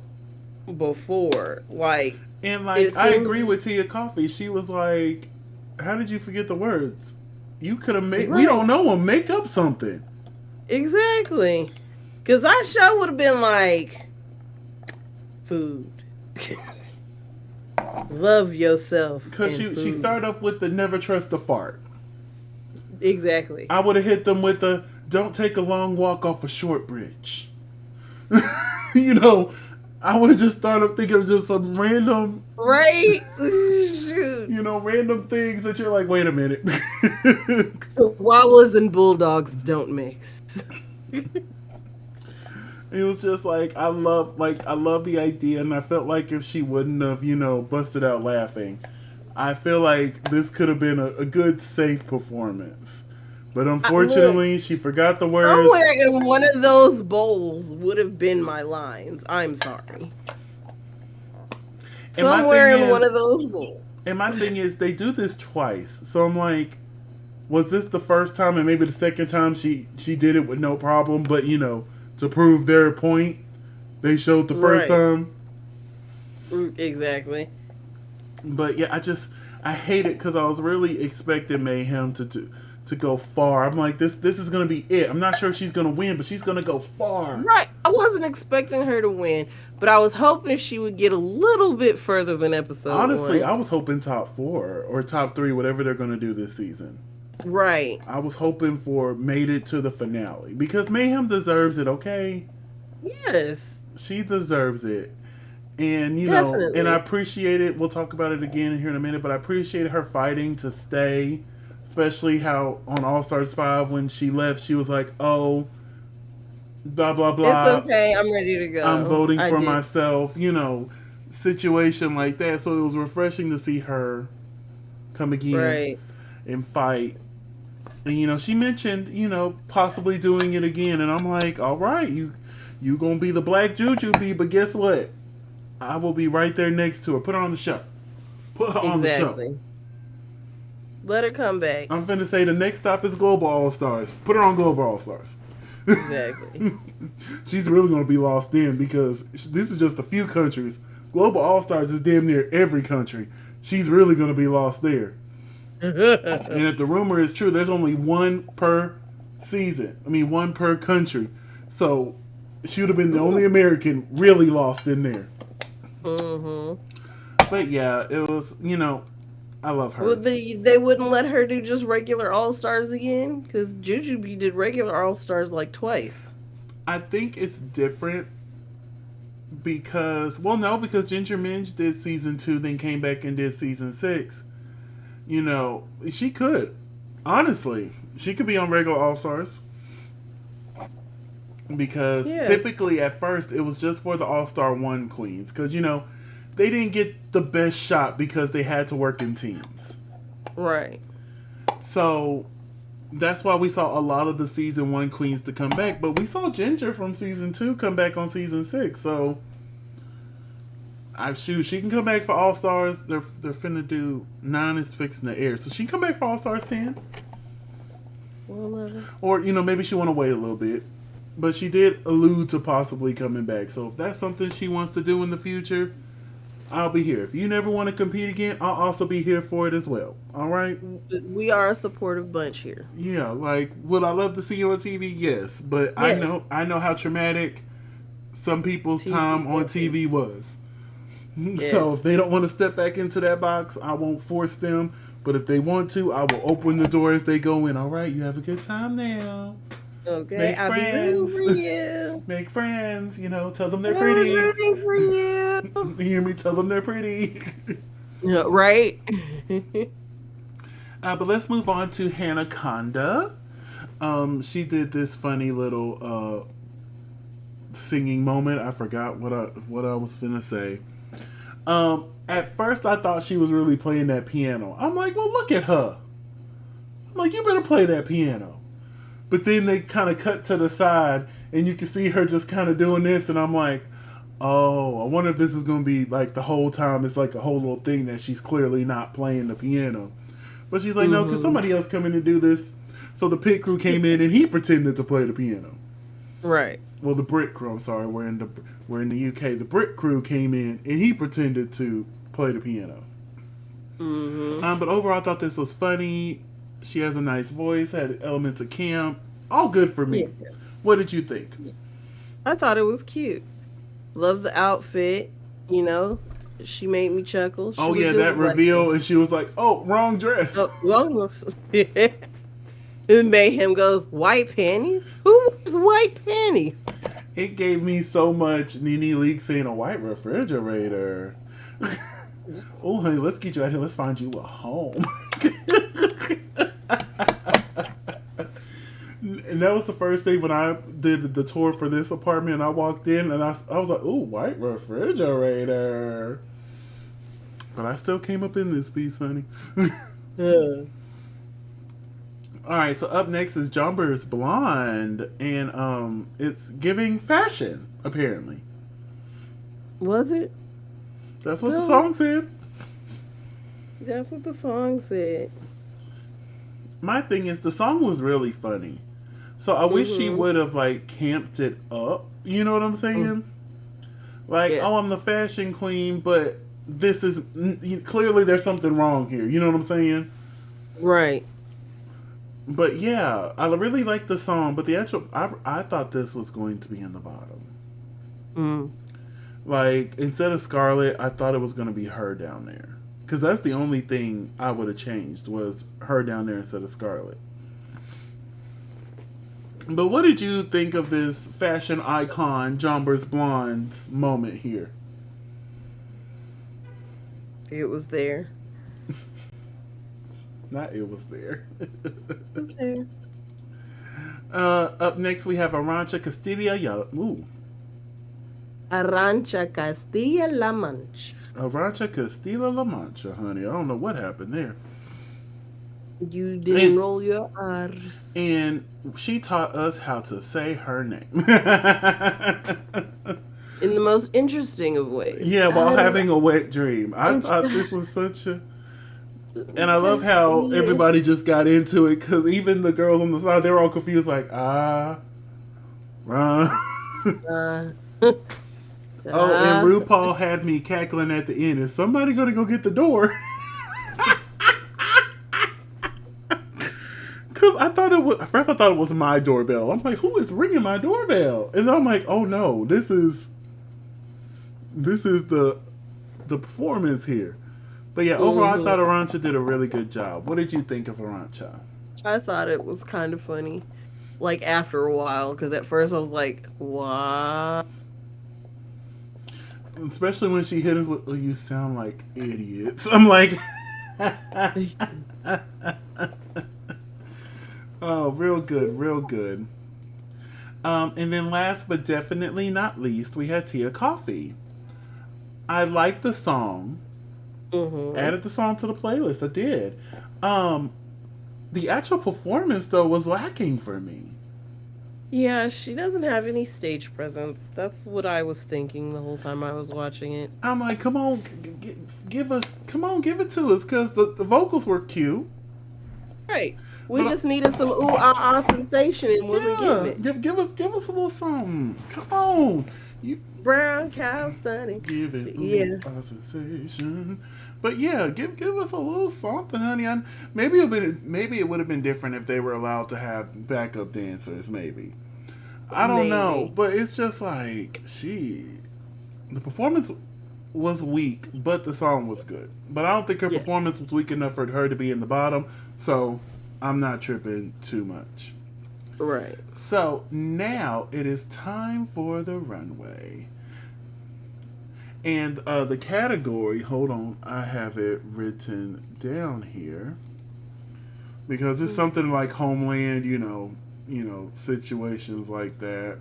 before. Like, And it like, I seems agree with Tia Coffee. She was like, how did you forget the words? You could have made, we right. don't know them, make up something. Exactly. Because I sure would have been like, food. Love yourself Because and she food. started off with the never trust the fart. Exactly. I would have hit them with the don't take a long walk off a short bridge. you know, I would have just started thinking of just some random, Right? Shoot. random things that you're like, wait a minute. Wawas and bulldogs don't mix. It was just I love the idea, and I felt like if she wouldn't have, busted out laughing, I feel like this could have been a good safe performance. But Look, unfortunately, she forgot the words. somewhere in one of those bowls would have been my lines. I'm sorry. And my thing Somewhere in one of is, those bowls. they do this twice. So I'm like, was this the first time and maybe the second time she did it with no problem? But to prove their point, they showed the first Right. time. Exactly. But yeah, I hate it because I was really expecting Mayhem to go far. I'm like, this is gonna be it. I'm not sure if she's gonna win, but she's gonna go far. Right. I wasn't expecting her to win, but I was hoping she would get a little bit further than episode Honestly, one. I was hoping top four or top three, whatever they're gonna do this season. Right. I was hoping for made it to the finale because Mayhem deserves it. Okay, Yes. she deserves it. And and I Definitely. appreciate it. We'll talk about it again here in a minute, but I appreciated her fighting to stay, especially how on All Stars 5 when she left, she was like, "Oh, blah blah It's blah, okay. I'm ready to I'm go. voting I for did. myself," situation like that. So it was refreshing to see her come again Right. and fight. And she mentioned, possibly doing it again, and I'm like, "All right, you gonna be the black Juju bee, but guess what? I will be right there next to her. Put her on the show." Put her on the show. Exactly. Let her come back. I'm finna say the next stop is Global All Stars. Put her on Global All Stars. Exactly. She's really gonna be lost in because this is just a few countries. Global All Stars is damn near every country. She's really gonna be lost there. And if the rumor is true, there's only one per season. I mean, one per country. So she would have been the only American really lost in there. Mm-hmm. But yeah, it was, I love her. Well, they wouldn't let her do just regular All Stars again? Because Jujubee did regular All Stars like twice. I think it's different because, well, no, because Ginger Minj did season 2, then came back and did season 6. She could. Honestly, she could be on regular All Stars. Because typically at first it was just for the All Star 1 queens. Because, they didn't get the best shot because they had to work in teams. Right. So that's why we saw a lot of the season 1 queens to come back. But we saw Ginger from season 2 come back on season 6. So she can come back for All Stars. They're finna do 9 is fixing the air. So she can come back for All Stars 10. Or, maybe she want to wait a little bit. But she did allude to possibly coming back. So if that's something she wants to do in the future, I'll be here. If you never want to compete again, I'll also be here for it as well. All right? We are a supportive bunch here. Yeah, would I love to see you on TV? Yes. But yes. I know how traumatic some people's time on TV was. Yes. So if they don't want to step back into that box, I won't force them. But if they want to, I will open the door as they go in. All right, you have a good time now. Okay, I'll be rooting for you. Make friends, tell them they're pretty. I'm rooting for you. You hear me? Tell them they're pretty. Yeah, right? But let's move on to Hanaconda. She did this funny little singing moment. I forgot what I was finna say. At first I thought she was really playing that piano. I'm like, well, look at her. I'm like, you better play that piano. But then they kind of cut to the side, and you can see her just kind of doing this, and I'm like, oh, I wonder if this is going to be like the whole time. It's like a whole little thing that she's clearly not playing the piano. But she's like, no, because somebody else come in to do this. So the pit crew came in, and he pretended to play the piano. Right. Well, the Brit crew, I'm sorry, we're in the UK. The Brit crew came in, and he pretended to play the piano. Mm-hmm. But overall, I thought this was funny. She has a nice voice, had elements of camp. All good for me. Yeah. What did you think? I thought it was cute. Love the outfit. She made me chuckle. She that reveal, and she was like, oh, wrong dress. Oh, wrong. And Mayhem goes, white panties? Who wears white panties? It gave me so much Nene Leakes saying a white refrigerator. Oh, honey, let's get you out here. Let's find you a home. And that was the first day when I did the tour for this apartment. I walked in and I was like, ooh, white refrigerator. But I still came up in this piece, honey. Yeah. Alright, so up next is Jumper's Blonde. And it's giving fashion, apparently. Was it? That's what the song said. That's what the song said. My thing is, the song was really funny. So I wish she would have, camped it up. You know what I'm saying? Yes. Oh, I'm the fashion queen, but this is... Clearly there's something wrong here. You know what I'm saying? Right. But yeah, I really like the song, but the actual... I thought this was going to be in the bottom. Instead of Scarlett, I thought it was going to be her down there. Because that's the only thing I would have changed, was her down there instead of Scarlett. But what did you think of this fashion icon, Jumper's Blonde's moment here? It was there. Not it was there. It was there. Up next, we have Arantxa Castilla. Arantxa Castilla-La Mancha. Arantxa Castilla-La Mancha, honey. I don't know what happened there. You didn't roll your R's. And she taught us how to say her name. in the most interesting of ways. Yeah, while I don't having a wet dream. I thought this was such a. And I love because how yeah. everybody just got into it because even the girls on the side, they were all confused, like, run. Uh, Oh, and uh, RuPaul had me cackling at the end. Is somebody going to go get the door? Because I thought it was, at first I thought it was my doorbell. I'm like, who is ringing my doorbell? And I'm like, oh no, this is the performance here. But yeah, overall, I mhm. thought Arancha did a really good job. What did you think of Arancha? I thought it was kind of funny. Like after a while, because at first I was like, "What?" Especially when she hit us with, oh, you sound like idiots. I'm like, oh, real good, real good. And then last but definitely not least, we had Tia Coffee. I liked the song. hmm Added the song to the playlist. I did. Um, the actual performance though was lacking for me. Yeah, she doesn't have any stage presence. That's what I was thinking the whole time I was watching it. I'm like, come on, give us, come on, give it to us, because the vocals were cute. Right. We But just needed some ooh ah sensation and wasn't getting yeah, it. give us a little something. Come on, you Brown cow stunning. give it ooh Yeah. a sensation. But yeah, give us a little something, honey. Maybe it would have been different if they were allowed to have backup dancers. Maybe I don't know, Maybe. but it's just like the performance was weak, but the song was good. But I don't think her Yeah. performance was weak enough for her to be in the bottom. So I'm not tripping too much. Right. So now it is time for the runway. And the category, hold on, I have it written down here because it's something like Homeland, situations like that.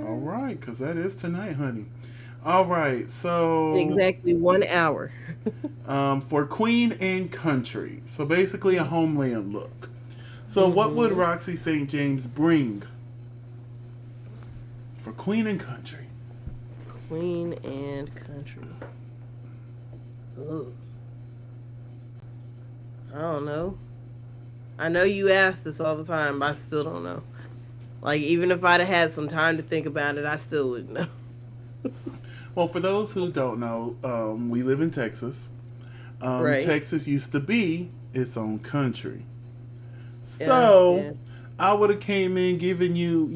All Situation. right, because that is tonight, honey. All right, so Exactly 1 hour. for Queen and Country, so basically a Homeland look. So what would hmm Roxy St. James bring for Queen and Country? Queen and country. Ugh. I don't know. I know you ask this all the time, but I still don't know. Like even if I'd have had some time to think about it, I still wouldn't know. Well, for those who don't know, we live in Texas. Right? Texas used to be its own country. Yeah, So yeah. I would have came in giving you,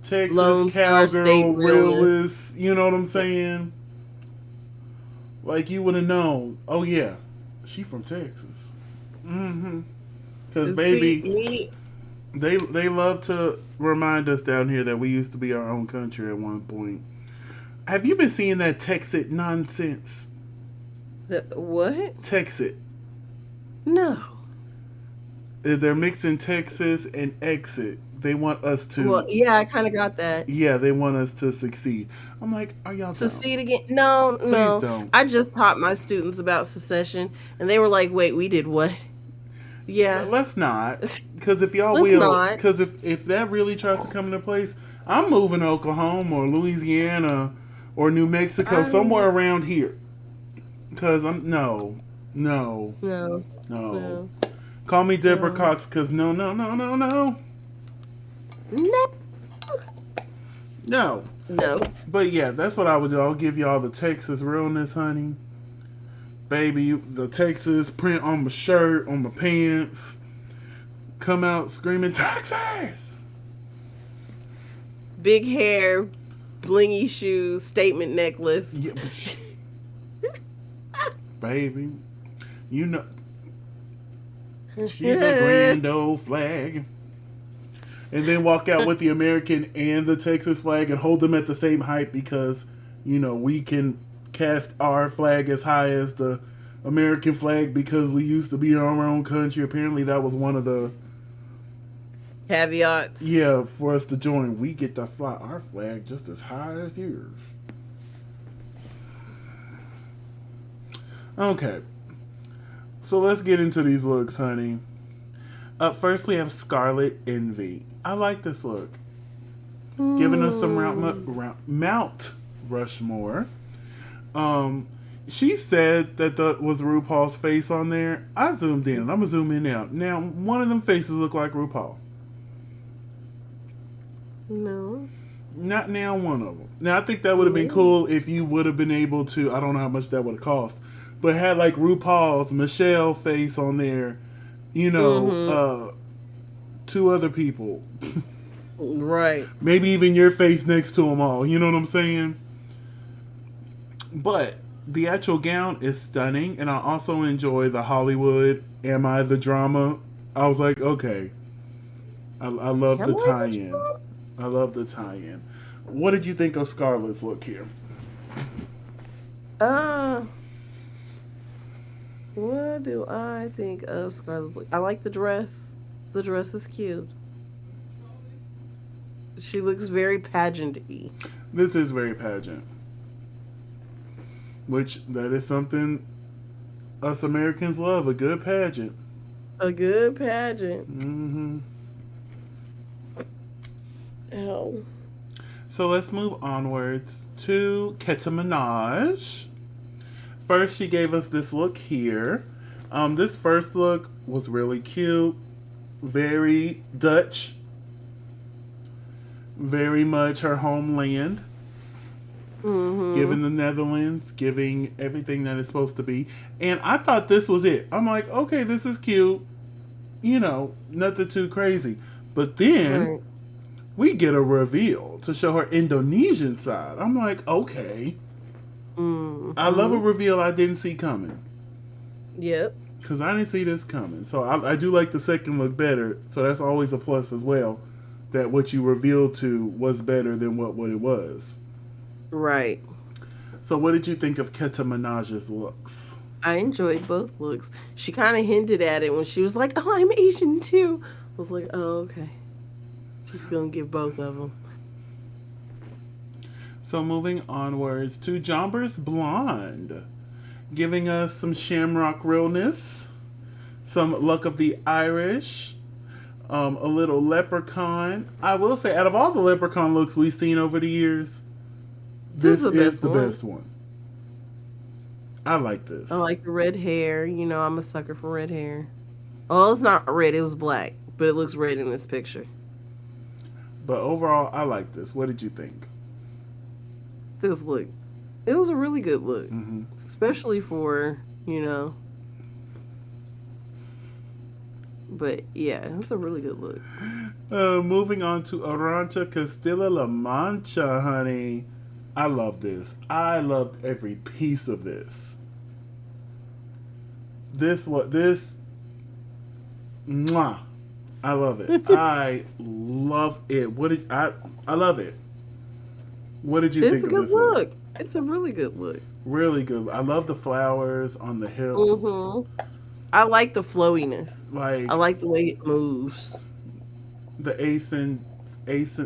Texas Lone Star State cowgirl realness. realist. You know what I'm saying? Like you would have known. Oh yeah, she from Texas. Mm-hmm. Cause See baby, me. they love to remind us down here that we used to be our own country at one point. Have you been seeing that Texit nonsense? What? Texit. No. They're mixing Texas and exit. They want us Well, to, yeah, I kind of got that. yeah, they want us to succeed. I'm like, are y'all dumb? Secede again? No, Please no. don't. I just taught my students about secession, and they were like, "Wait, we did what?" Yeah. Let's not, because if y'all Let's will, not. because if that really tries to come into place, I'm moving to Oklahoma or Louisiana or New Mexico, I somewhere around here. Because I'm no, no, no, no. no, Call me Deborah no, Cox, because no, no, no, no, no, no, no. no. But yeah, that's what I would do. I'll give y'all the Texas realness, honey. Baby, the Texas print on my shirt, on my pants. Come out screaming, Texas! Big hair, blingy shoes, statement necklace. Yeah, baby. You know, she's a grand old flag. And then walk out with the American and the Texas flag and hold them at the same height because, we can cast our flag as high as the American flag because we used to be our own country. Apparently, that was one of the, Caveats. yeah, for us to join. We get to fly our flag just as high as yours. Okay, so let's get into these looks, honey. Up first, we have Scarlet Envy. I like this look. giving us some Hmm. Mount Rushmore. Um, she said that was RuPaul's face on there. I zoomed in. I'm gonna zoom in now. Now, one of them faces look like RuPaul. No. Not now one of them. Now, I think that would have been No. cool if you would have been able to. I don't know how much that would have cost, but had like RuPaul's Michelle face on there. You know, Mm-hmm. two other people. Right. Maybe even your face next to them all. You know what I'm saying? But the actual gown is stunning, and I also enjoy the Hollywood "Am I the Drama?" I was like, okay, I love Am the I tie-in. the I love the tie-in. What did you think of Scarlett's look here? what do I think of Scarlett's look? I like the dress. The dress is cute. She looks very pageant-y. This is very pageant, which that is something us Americans love, a good pageant. A good pageant. Hmm. Oh. So let's move onwards to Keta Minaj. First, she gave us this look here. This first look was really cute, very Dutch, very much her homeland, Mm-hmm. giving the Netherlands, giving everything that it's supposed to be. And I thought this was it. I'm like, okay, this is cute, nothing too crazy. But then Right. we get a reveal to show her Indonesian side. I'm like, okay. I love a Mm-hmm. reveal I didn't see coming. Yep. Because I didn't see this coming. So I do like the second look better. So that's always a plus as well. That what you revealed to was better than what it was. Right. So what did you think of Keta Minaj's looks? I enjoyed both looks. She kind of hinted at it when she was like, "Oh, I'm Asian too." I was like, "Oh, okay." She's gonna give both of them. So moving onwards to Jomber's Blonde. Giving us some shamrock realness. Some luck of the Irish. A little leprechaun. I will say, out of all the leprechaun looks we've seen over the years, This is this the is best the one. best one. I like I this. like the red hair. I'm a sucker for red hair. Oh, it's not red. It was black, but it looks red in this picture. But overall, I like this. What did you think? This look, it was a really good look, Mm-hmm. especially for. But yeah, it's a really good look. Moving on to Arancha Castilla La Mancha, honey. I love this. I loved every piece of this. This mwah. I love it. I love it. I love it. What did you It's think a of good this look? look. It's a really good look. Really good. I love the flowers on the hip. Hmm. I like the flowiness. I Like like the way it moves. the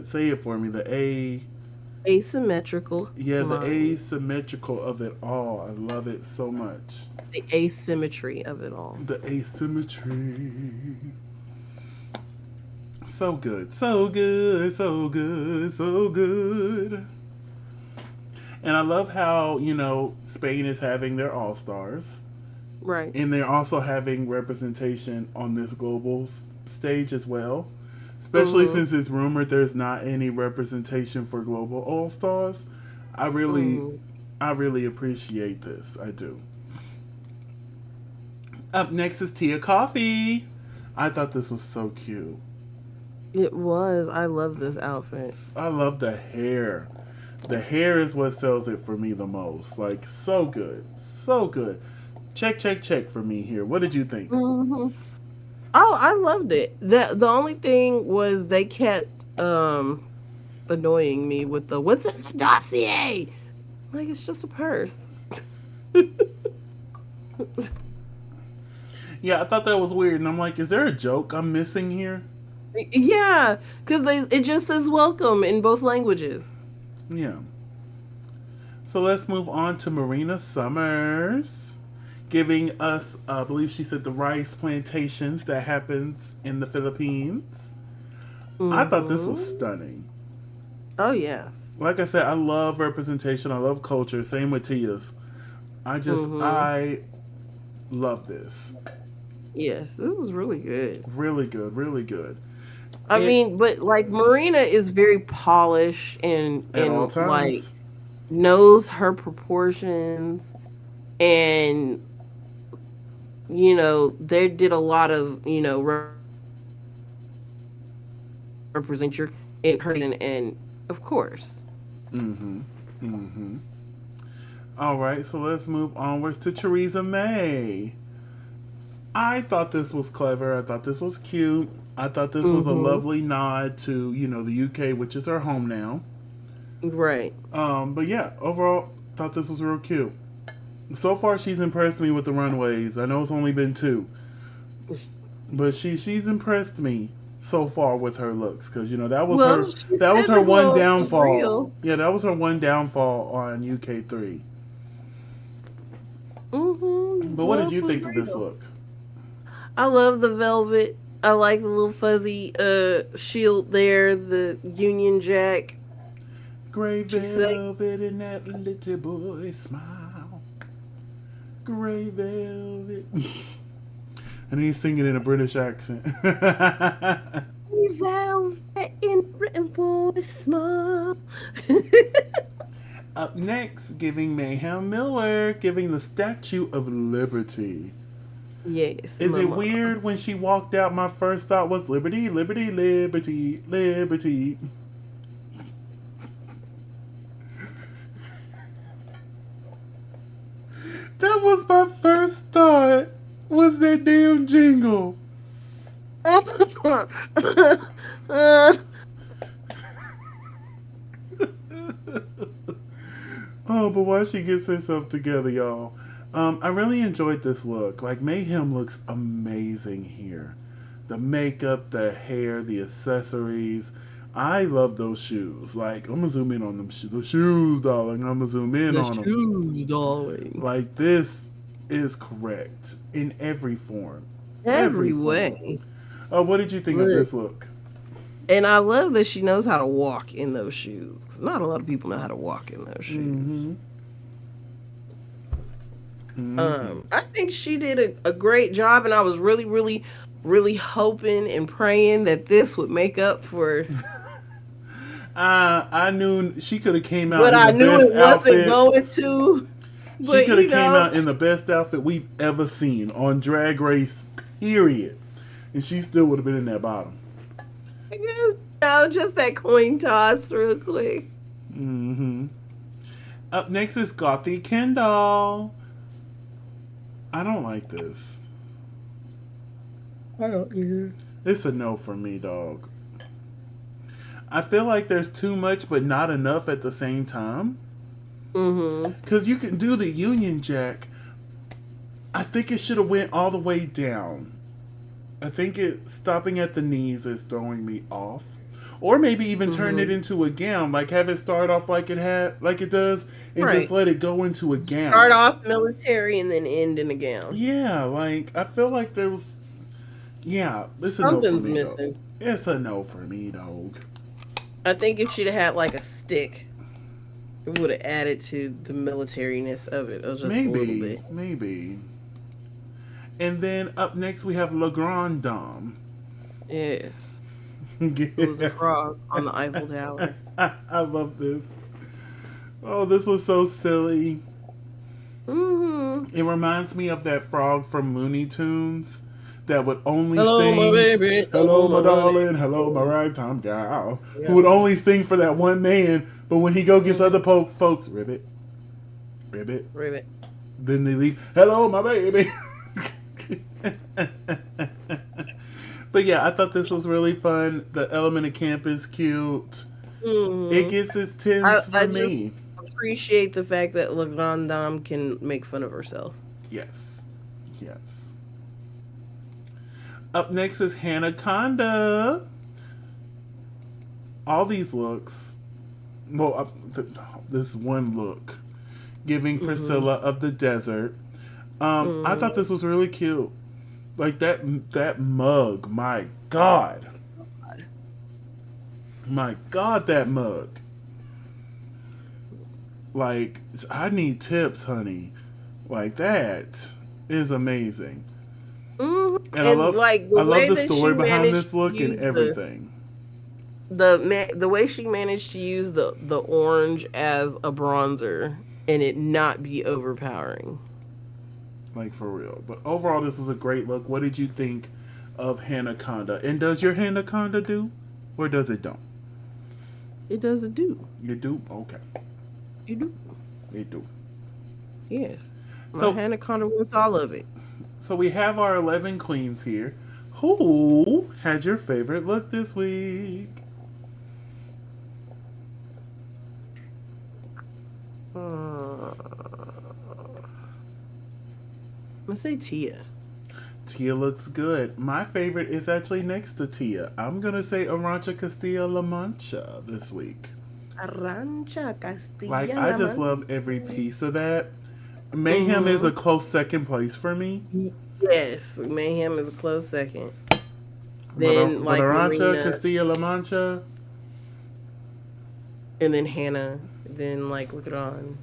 say it for me. Asymmetrical Yeah, the line. asymmetrical of it all. I love it so much. The asymmetry of it all. The asymmetry. So good. So good. So good. So good. And I love how, Spain is having their all stars. Right. And they're also having representation on this global stage as well. Especially Mm-hmm. since it's rumored there's not any representation for global all stars. I really, Mm-hmm. I really appreciate this. I do. Up next is Tia Coffee. I thought this was so cute. It was. I love this outfit. I love the hair. The hair is what sells it for me the most. Like, so good. So good. Check, check, check for me here. What did you think? Hmm. Oh, I loved it. The only thing was they kept annoying me with the "what's in the dossier?" Like it's just a purse. Yeah, I thought that was weird. And I'm like, is there a joke I'm missing here? Yeah, because it just says welcome in both languages. Yeah. So let's move on to Marina Summers. Giving us, I believe she said, the rice plantations that happens in the Philippines. I thought this was Hmm. stunning. Oh yes. Like I said, I love representation. I love culture. Same with Tia's. Mm-hmm. I love this. Yes, this is really good. Really good, really good. I And mean, but like Marina is very polished at all and like times. knows her proportions, and they did a lot of represent your in her and of course. Mm-hmm. Mm-hmm. All right, so let's move onwards to Theresa May. I thought this was clever. I thought this was cute. I thought this was a Mm-hmm. lovely nod to, the UK, which is our home now. Right. But yeah, overall, thought this was real cute. So far, she's impressed me with the runways. I know it's only been two, but she's impressed me so far with her looks because that was Well, her she that was said her the one glow was downfall. real. Yeah, that was her one downfall on UK3. Mm-hmm. But what did Glow you was think of this real. look? I love the velvet. I like the little fuzzy shield there, the Union Jack. Gray She said, velvet and that little boy smile. Gray velvet. And he's singing in a British accent. velvet in written boy smile. Up next, giving Mayhem Miller, giving the Statue of Liberty. Yes, Is it mama. weird when she walked out? My first thought was liberty, liberty, liberty, liberty. That was my first thought. Was that damn jingle? Oh, but while she gets herself together, y'all, I really enjoyed this look. Like, Mayhem looks amazing here. The makeup, the hair, the accessories. I love those shoes. Like, I'm gonna zoom in on them. The shoes, darling. I'm gonna zoom in The on them. shoes, darling. Like, this is correct in every form. Every Every form. way. What did you think of Look. this look? And I love that she knows how to walk in those shoes. 'Cause not a lot of people know how to walk in those shoes. Mm-hmm. Mm-hmm. I think she did a great job, and I was really, really, really hoping and praying that this would make up for I knew she could have came out what in I the knew best it wasn't outfit. going to. She But could have came out in the best outfit we've ever seen on Drag Race, period. And she still would have been in that bottom. I guess just that coin toss real quick. Mm-hmm. Up next is Gothy Kendall. I don't like this. I don't either. It's a no for me, dog. I feel like there's too much but not enough at the same time. Mm-hmm. Because you can do the Union Jack. I think it should have went all the way down. I think it stopping at the knees is throwing me off. Or maybe even turn it Mm-hmm. into a gown. Like have it start off like it does and just Right. let it go into a Start gown. off military and then end in a gown. Yeah, like I feel like there was it's a no for Something's me though. missing. It's a no for me, dog. I think if she'd have had like a stick, it would have added to the militariness of it just a little Maybe, bit. maybe. And then up next we have Le Grand Dame. Yeah. It was a frog on the Eiffel Tower. I love this. Oh, this was so silly. Mm-hmm. It reminds me of that frog from Looney Tunes that would only Hello, my sing, baby. "Hello, my Hello, my honey. darling. Hello, my ragtime gal." Who Yeah. would only sing for that one man, but when he go gets other folks, ribbit, ribbit, Ribbit. then they leave. Hello, my baby. But yeah, I thought this was really fun. The element of camp is cute. It Mm-hmm. gets its I, tens I for just me. appreciate the fact that La Grande Dame can make fun of herself. Yes. Yes. Up next is Hannah Conda. All these looks. Well, this one look. Giving Mm-hmm. Priscilla of the Desert. I thought Mm-hmm. this was really cute. Like that mug. My God. My God, that mug. Like, I need tips, honey. Like, that is amazing. Hmm. And And like the I love way the that she story behind managed this to look and use the everything. the way she managed to use the orange as a bronzer and it not be overpowering. Like, for real. But overall, this was a great look. What did you think of Hanaconda? And does your Hanaconda do? Or does it don't? It doesn't do. You do? Okay. You do. It do. Yes. My So, anaconda wants all of it. so we have our 11 queens here. Who had your favorite look this week? I'm gonna say Tia. Tia looks good. My favorite is actually next to Tia. I'm going to say Arancha Castilla-La Mancha this week. Arancha Like, Castilla I La just Mancha. love every piece of that. Mayhem is a Mm-hmm. close second place for me. Yes, Mayhem is a close second. Then But like Arancha Marina, Castilla-La Mancha, and then Hannah, then like Look It On,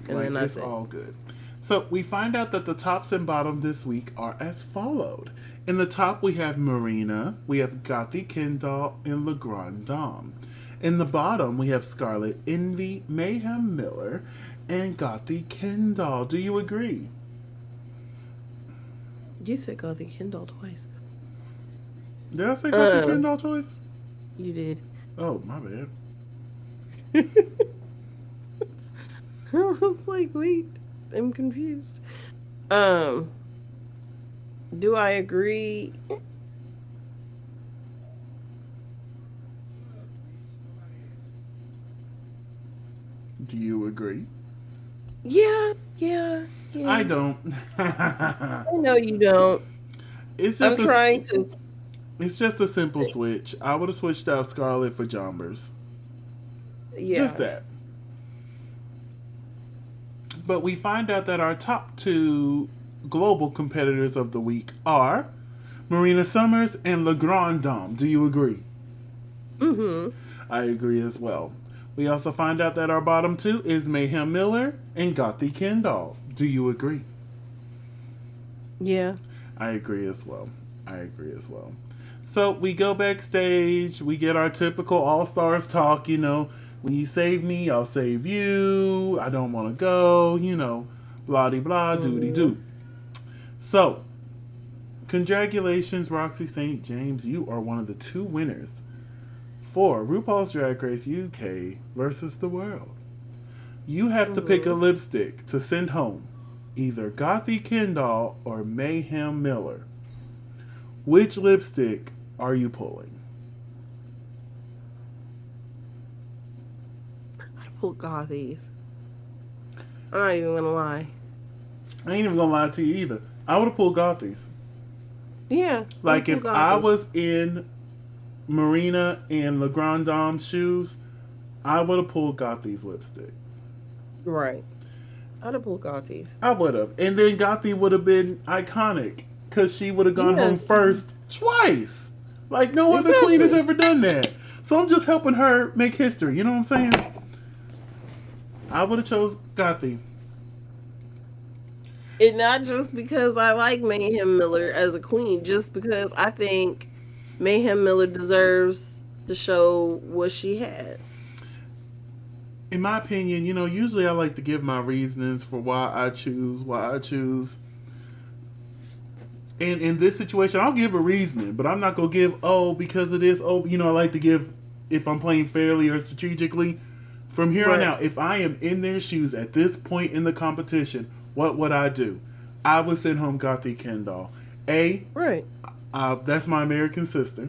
and then like, that's it's it. all good. So we find out that the tops and bottom this week are as followed. In the top, we have Marina, we have Gothi Kendall, and Le Grand Dame. In the bottom, we have Scarlet Envy, Mayhem Miller, and Gothi Kendall. Do you agree? You said Gothi Kendall twice. Did I say Gothi Um, Kendall choice? you did. Oh, my bad. I was like, wait, I'm confused. Um, do I agree? Do you agree? Yeah, yeah, I yeah. don't. I know you don't. it's I'm just a trying to. it's just a simple switch. I would have switched out Scarlet for Jombers. Just Yeah. that. But we find out that our top two global competitors of the week are Marina Summers and Le Grand Dame. Do you agree? Mm-hmm. I agree as well. We also find out that our bottom two is Mayhem Miller and Gothi Kendall. Do you agree? Yeah. I agree as well. I agree as well. So we go backstage. We get our typical All Stars talk. When you save me, I'll save you. I don't want to go. Blah de blah, doody Mm-hmm. doo. So, congratulations, Roxy St. James. You are one of the two winners for RuPaul's Drag Race UK versus the world. You have to pick a Mm-hmm. lipstick to send home, either Gothi Kendall or Mayhem Miller. Which lipstick are you pulling? I pulled Gothies. I'm not even gonna lie. I ain't even gonna lie to you either. I would have pulled Gothies. Yeah, I Like, pulled if I Gothies. was in Marina and Le Grand Dame's shoes, I would have pulled Gothi's lipstick. Right. I'd have pulled Gothies. I would have. And then Gothi would have been iconic because she would have gone Yeah. home first twice. Like, no other queen has Exactly. ever done that. So I'm just helping her make history. You know what I'm saying? I would have chose Gothi. And not just because I like Mayhem Miller as a queen, just because I think Mayhem Miller deserves to show what she had. In my opinion, usually I like to give my reasonings for why I choose, And in this situation, I'll give a reasoning, but I'm not going to give, because it is, I like to give, if I'm playing fairly or strategically. From here on Right. out, if I am in their shoes at this point in the competition, what would I do? I would send home Gothi Kendall. A, Right. that's my American sister.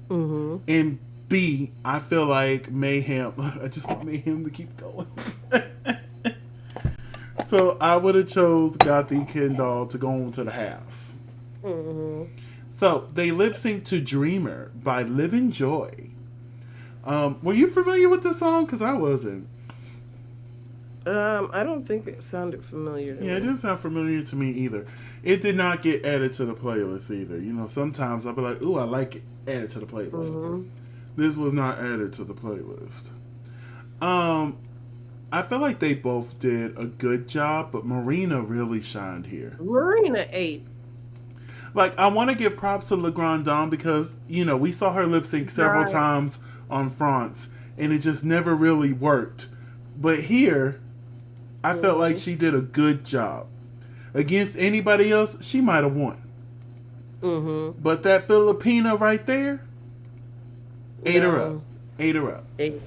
Mm-hmm. And B, I feel like Mayhem, I just want Mayhem to keep going. So I would have chose Gothi Kendall to go on to the house. Mm-hmm. So they lip sync to Dreamer by Living Joy. Were you familiar with this song? Because I wasn't. I don't think it sounded familiar to Yeah, it me. didn't sound familiar to me either. It did not get added to the playlist either. Sometimes I'll be like, ooh, I like it. Add it to the playlist. Mm-hmm. This was not added to the playlist. Um, I feel like they both did a good job, but Marina really shined here. Marina ate. Like, I want to give props to Le Grand Dame because, we saw her lip sync several Right. times on France, and it just never really worked. But here, I felt like Mm-hmm. she did a good job. Against anybody else, she might have won. Mm-hmm. But that Filipina right there, ate her up. No. Ate her up. Ate.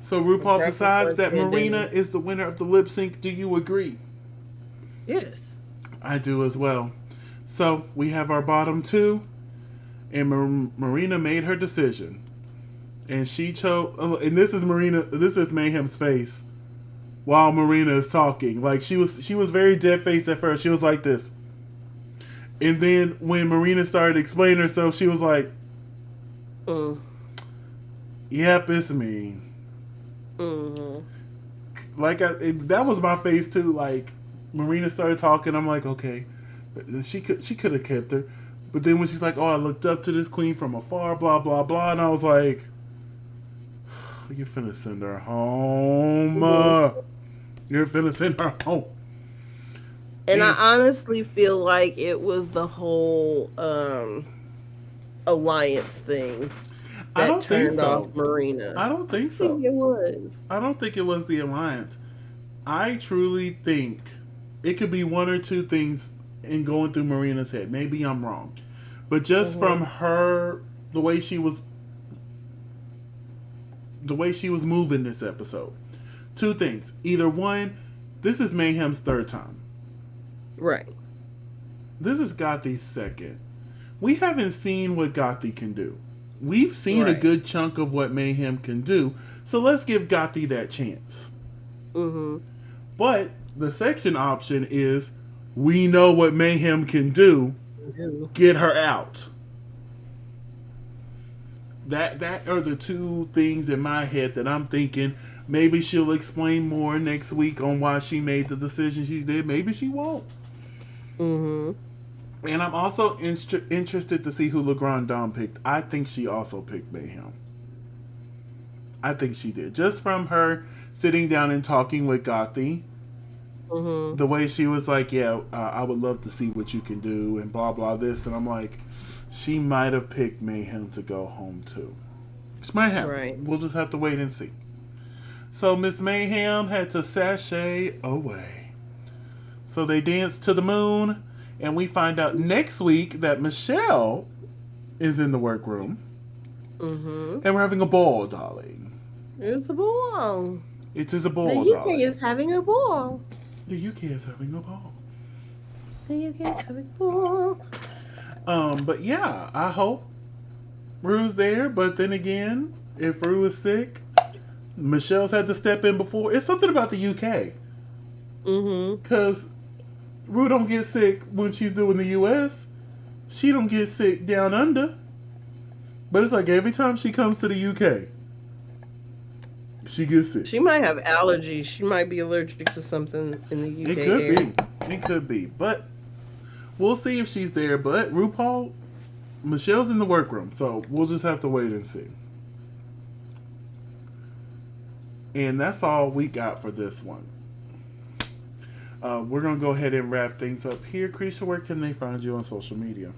So RuPaul Practice decides what that you're Marina doing. is the winner of the lip sync. Do you agree? Yes. I do as well. So we have our bottom two, and Marina made her decision. And she chose, and this is Marina, this is Mayhem's face while Marina is talking. Like she was very dead faced at first. She was like this. And then when Marina started explaining herself, she was like, Mm. yep, it's me. Mm-hmm. Like that was my face too. Like Marina started talking, I'm like, okay, she could have kept her, but then when she's like, oh, I looked up to this queen from afar, blah blah blah, and I was like, you're finna send her home. Mm-hmm. You're finna send her home. And I And honestly feel like it was the whole alliance thing I that don't think turned off so. Marina. I don't think I think so. it was. I don't think it was the alliance. I truly think it could be one or two things in going through Marina's head. Maybe I'm wrong. But just Mm-hmm. from her the way she was moving this episode. Two things. Either one, this is Mayhem's third time. Right. This is Gothi's second. We haven't seen what Gothi can do. We've seen a Right. good chunk of what Mayhem can do, so let's give Gothi that chance. Mm-hmm. But the section option is we know what Mayhem can do, Mm-hmm. get her out. That are the two things in my head that I'm thinking. Maybe she'll explain more next week on why she made the decision she did. Maybe she won't. Mm-hmm. And I'm also interested to see who Le Grand Dame picked. I think she also picked Mayhem. I think she did. Just from her sitting down and talking with Gothi, Mm-hmm. the way she was like, yeah, I would love to see what you can do and blah, blah, this. And I'm like, she might have picked Mayhem to go home too. She might have. Right. We'll just have to wait and see. So Miss Mayhem had to sashay away. So they danced to the moon, and we find out next week that Michelle is in the workroom, Mm-hmm. and we're having a ball, darling. It's a ball. It is a The ball, UK darling. is having a ball. The UK is having a ball. The UK is having a ball. But yeah, I hope Rue's there. But then again, if Rue is sick, Michelle's had to step in before. It's something about the UK, Mm-hmm. because Rue don't get sick when she's doing the US. She don't get sick down under. But it's like every time she comes to the UK, she gets sick. She might have allergies. She might be allergic to something in the It UK could air. be. It could be. But we'll see if she's there. But RuPaul, Michelle's in the workroom. So we'll just have to wait and see. And that's all we got for this one. We're going to go ahead and wrap things up here. Krisha, where can they find you on social media?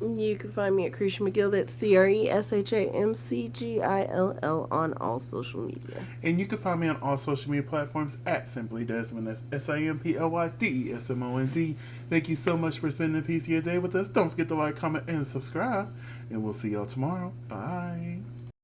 You can find me at Cretia McGill. That's CRESHAMCGILL on all social media. And you can find me on all social media platforms at Simply Desmond. That's SIMPLYDESMOND. Thank you so much for spending a piece of your day with us. Don't forget to like, comment, and subscribe. And we'll see y'all tomorrow. Bye.